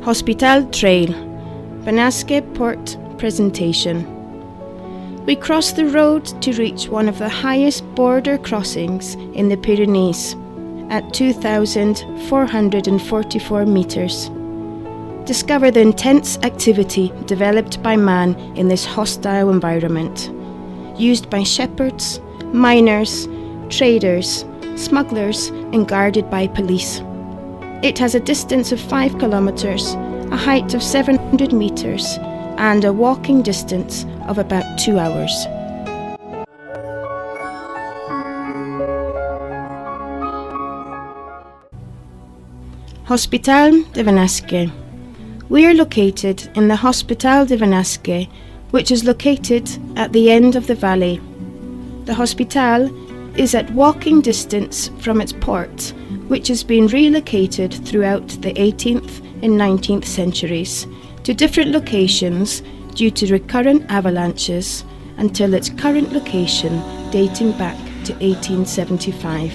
Hospital Trail, Benasque Port Presentation. We cross the road to reach one of the highest border crossings in the Pyrenees at 2,444 metres. Discover the intense activity developed by man in this hostile environment, used by shepherds, miners, traders, smugglers, and guarded by police. It has a distance of 5 kilometres, a height of 700 metres, and a walking distance of about 2 hours. Hospital de Benasque. We are located in the Hospital de Benasque, which is located at the end of the valley. The hospital is at walking distance from its port, which has been relocated throughout the 18th and 19th centuries to different locations due to recurrent avalanches until its current location dating back to 1875.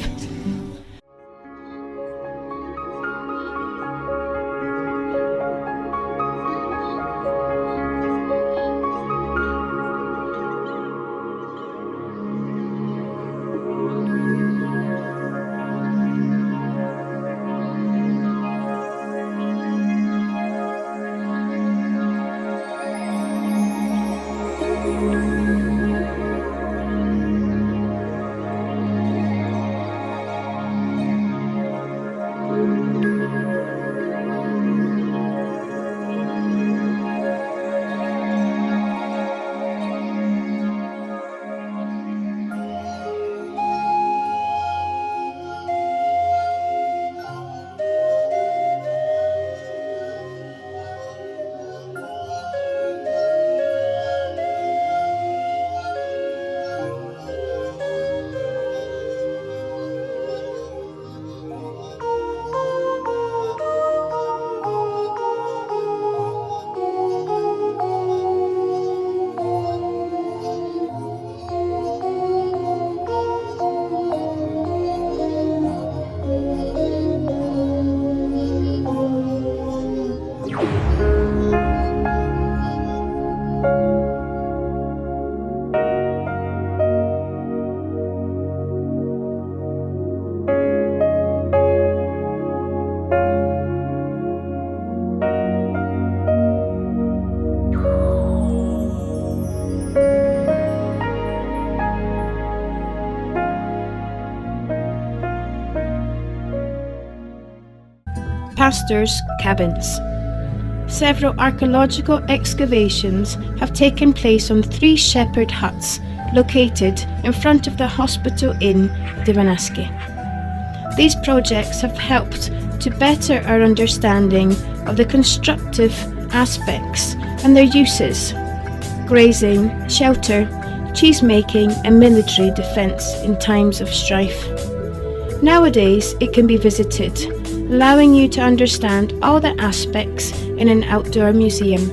Pastors' cabins. Several archaeological excavations have taken place on 3 shepherd huts located in front of the Hospital Inn de Benasque. These projects have helped to better our understanding of the constructive aspects and their uses: grazing, shelter, cheese-making and military defence in times of strife. Nowadays it can be visited, allowing you to understand all the aspects in an outdoor museum.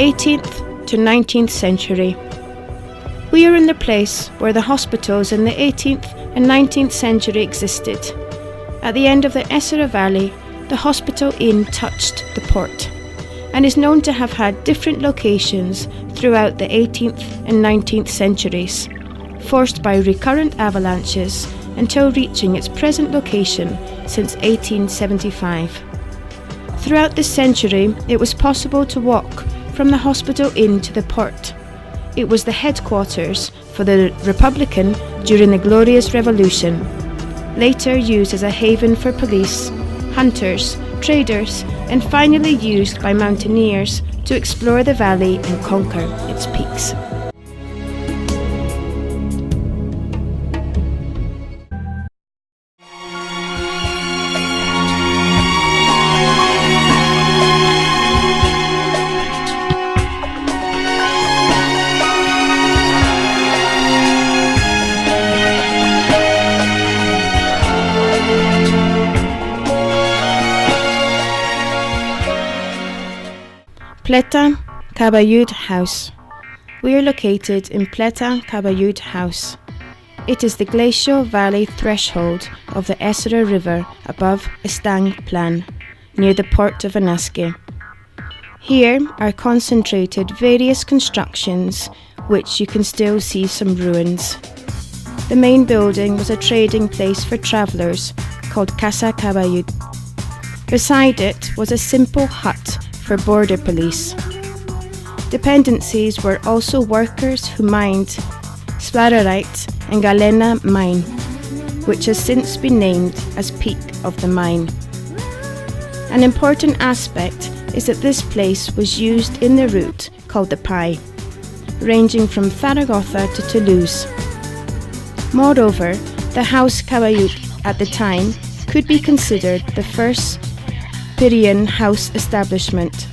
18th to 19th century. We are in the place where the hospitals in the 18th and 19th century existed. At the end of the Essera Valley, the Hospital Inn touched the port and is known to have had different locations throughout the 18th and 19th centuries, forced by recurrent avalanches until reaching its present location since 1875. Throughout this century, it was possible to walk from the Hospital Inn to the port. It was the headquarters for the Republican during the Glorious Revolution, later used as a haven for police, hunters, traders, and finally used by mountaineers to explore the valley and conquer its peaks. Pleta-Caballut House. We are located in Pleta-Caballut House. It is the glacial valley threshold of the Essera River above Estang Plan, near the port of Benasque. Here are concentrated various constructions, which you can still see some ruins. The main building was a trading place for travellers called Casa Caballut. Beside it was a simple hut for border police. Dependencies were also workers who mined sphalerite and galena mine, which has since been named as Peak of the Mine. An important aspect is that this place was used in the route called the Pie, ranging from Zaragoza to Toulouse. Moreover, the House Caballut at the time could be considered the first Pyrenean house establishment,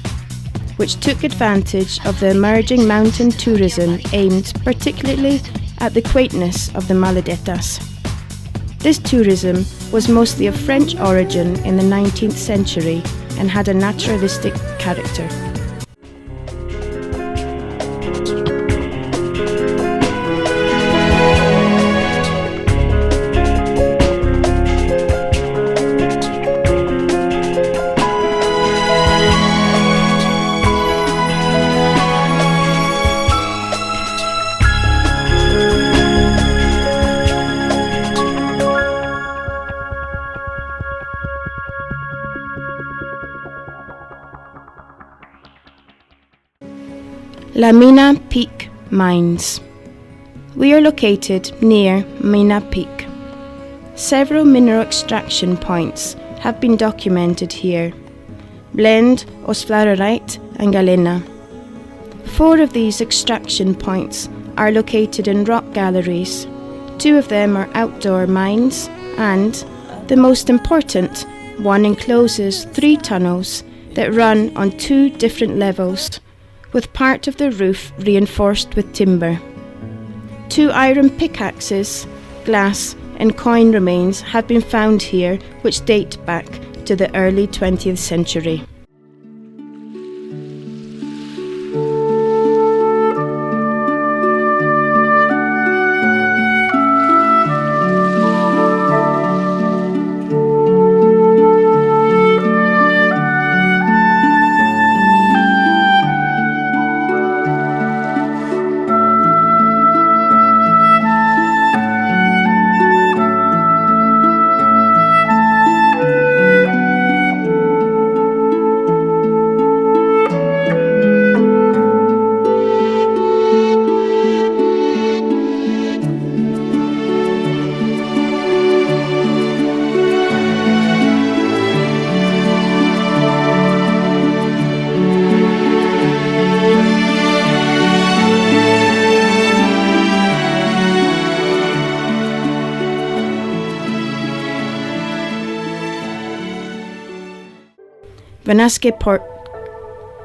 which took advantage of the emerging mountain tourism aimed particularly at the quaintness of the Maladetas. This tourism was mostly of French origin in the 19th century and had a naturalistic character. La Mina Peak Mines. We are located near Mina Peak. Several mineral extraction points have been documented here: blend, sphalerite and galena. 4 of these extraction points are located in rock galleries. 2 of them are outdoor mines and, the most important, one encloses 3 tunnels that run on 2 different levels, with part of the roof reinforced with timber. 2 iron pickaxes, glass and coin remains have been found here which date back to the early 20th century. Benasque Port.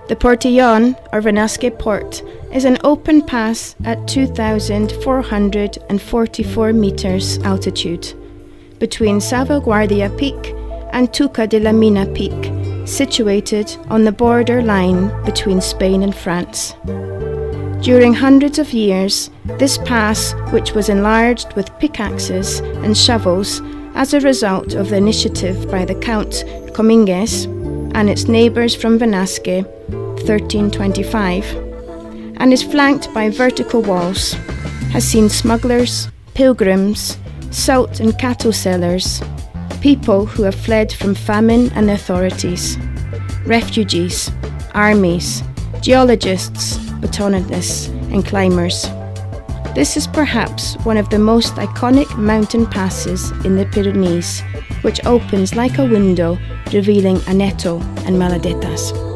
The Portillon, or Benasque Port, is an open pass at 2,444 meters altitude between Salvaguardia Peak and Tuca de la Mina Peak, situated on the border line between Spain and France. During hundreds of years, this pass, which was enlarged with pickaxes and shovels as a result of the initiative by the Count Comminges and its neighbours from Benasque, 1325, and is flanked by vertical walls, has seen smugglers, pilgrims, salt and cattle sellers, people who have fled from famine and the authorities, refugees, armies, geologists, botanists and climbers. This is perhaps one of the most iconic mountain passes in the Pyrenees, which opens like a window revealing Aneto and Maladetas.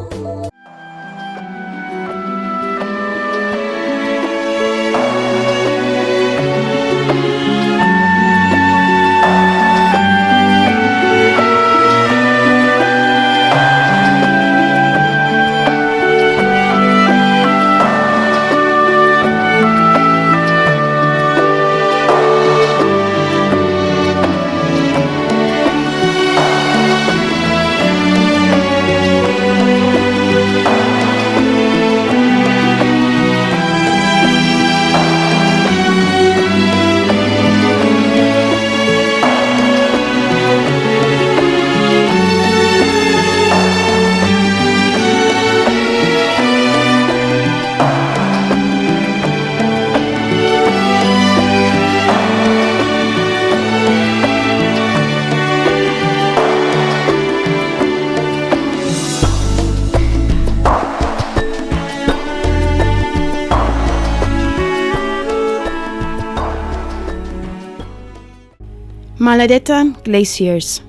Maladeta Glaciers.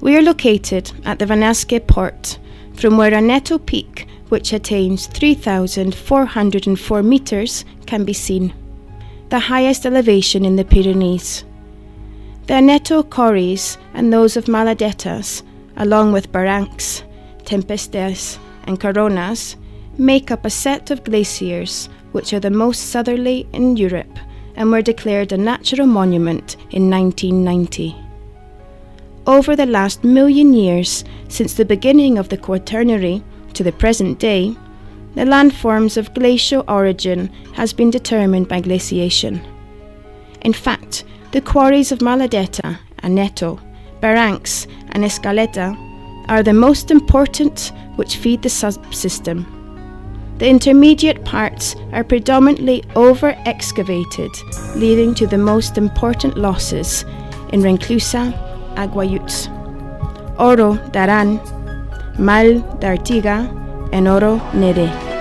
We are located at the Benasque port, from where Aneto Peak, which attains 3,404 metres, can be seen, the highest elevation in the Pyrenees. The Aneto quarries and those of Maladetas, along with barrancs, tempestes and coronas, make up a set of glaciers which are the most southerly in Europe and were declared a natural monument in 1990. Over the last million years, since the beginning of the Quaternary to the present day, the landforms of glacial origin has been determined by glaciation. In fact, the quarries of Maladeta, Aneto, barrancs and escaleta are the most important which feed the subsystem. The intermediate parts are predominantly over-excavated, leading to the most important losses in Reclusa, Aiguallut, Oro d'Aran, Mal d'Artiga and Oro Nere.